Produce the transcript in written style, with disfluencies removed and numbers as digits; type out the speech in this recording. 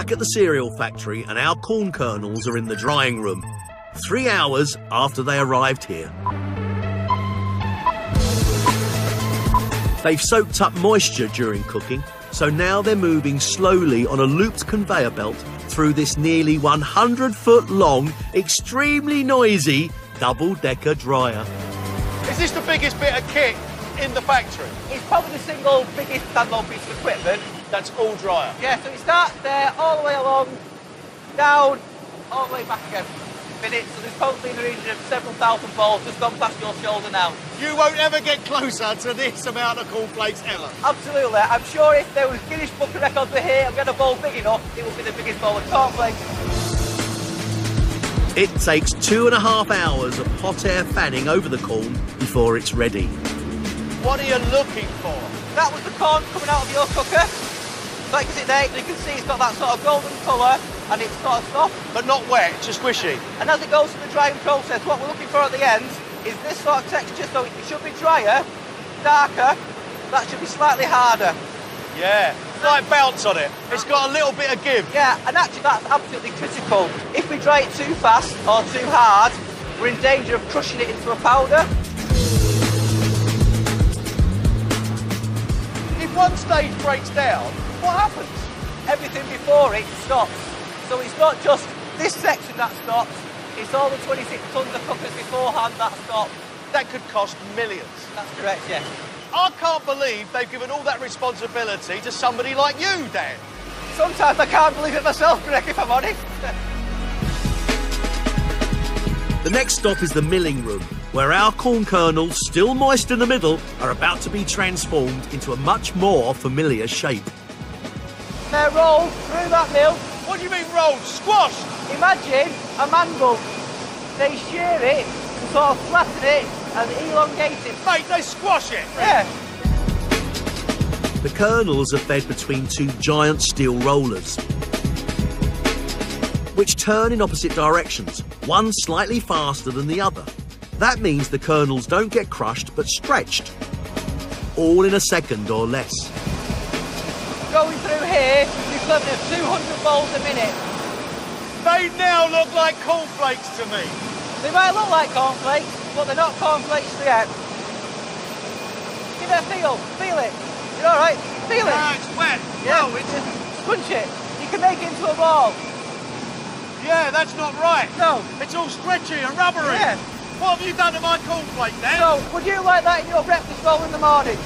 back at the cereal factory and our corn kernels are in the drying room, 3 hours after they arrived here. They've soaked up moisture during cooking, so now they're moving slowly on a looped conveyor belt through this nearly 100-foot-long, extremely noisy double-decker dryer. Is this the biggest bit of kit in the factory? It's probably the single biggest standalone piece of equipment. That's all dryer? Yeah, so it starts there, all the way along, down, all the way back again. Minutes, so there's probably in the region of several thousand balls just gone past your shoulder now. You won't ever get closer to this amount of cornflakes ever? Absolutely. I'm sure if there was Guinness Book of Records were here and we had a bowl big enough, it would be the biggest bowl of cornflakes. It takes 2.5 hours of hot air fanning over the corn before it's ready. What are you looking for? That was the corn coming out of your cooker. So you can see there, you can see it's got that sort of golden colour and it's sort of soft. But not wet, just squishy. And as it goes through the drying process, what we're looking for at the end is this sort of texture. So it should be drier, darker, that should be slightly harder. Yeah, slight bounce on it. It's got a little bit of give. Yeah, and actually that's absolutely critical. If we dry it too fast or too hard, we're in danger of crushing it into a powder. If one stage breaks down, what happens? Everything before it stops. So it's not just this section that stops, it's all the 26 tons of cookers beforehand that stop. That could cost millions. That's correct, yes. I can't believe they've given all that responsibility to somebody like you, Dan. Sometimes I can't believe it myself, Greg, if I'm honest. The next stop is the milling room, where our corn kernels, still moist in the middle, are about to be transformed into a much more familiar shape. They're rolled through that mill. What do you mean rolled? Squashed? Imagine a mangle. They shear it and sort of flatten it and elongate it. Mate, they squash it. Yeah. The kernels are fed between two giant steel rollers, which turn in opposite directions, one slightly faster than the other. That means the kernels don't get crushed but stretched, all in a second or less. Going through here, the equivalent of 200 bowls a minute. They now look like cornflakes to me. They might look like cornflakes, but they're not cornflakes yet. Give it a feel. Feel it. You're all right. Feel it. Ah, it's wet. Yeah. No, it's... Just scrunch it. You can make it into a ball. Yeah, that's not right. No. It's all stretchy and rubbery. Yeah. What have you done to my cornflake, Dan? So, would you like that in your breakfast bowl in the morning?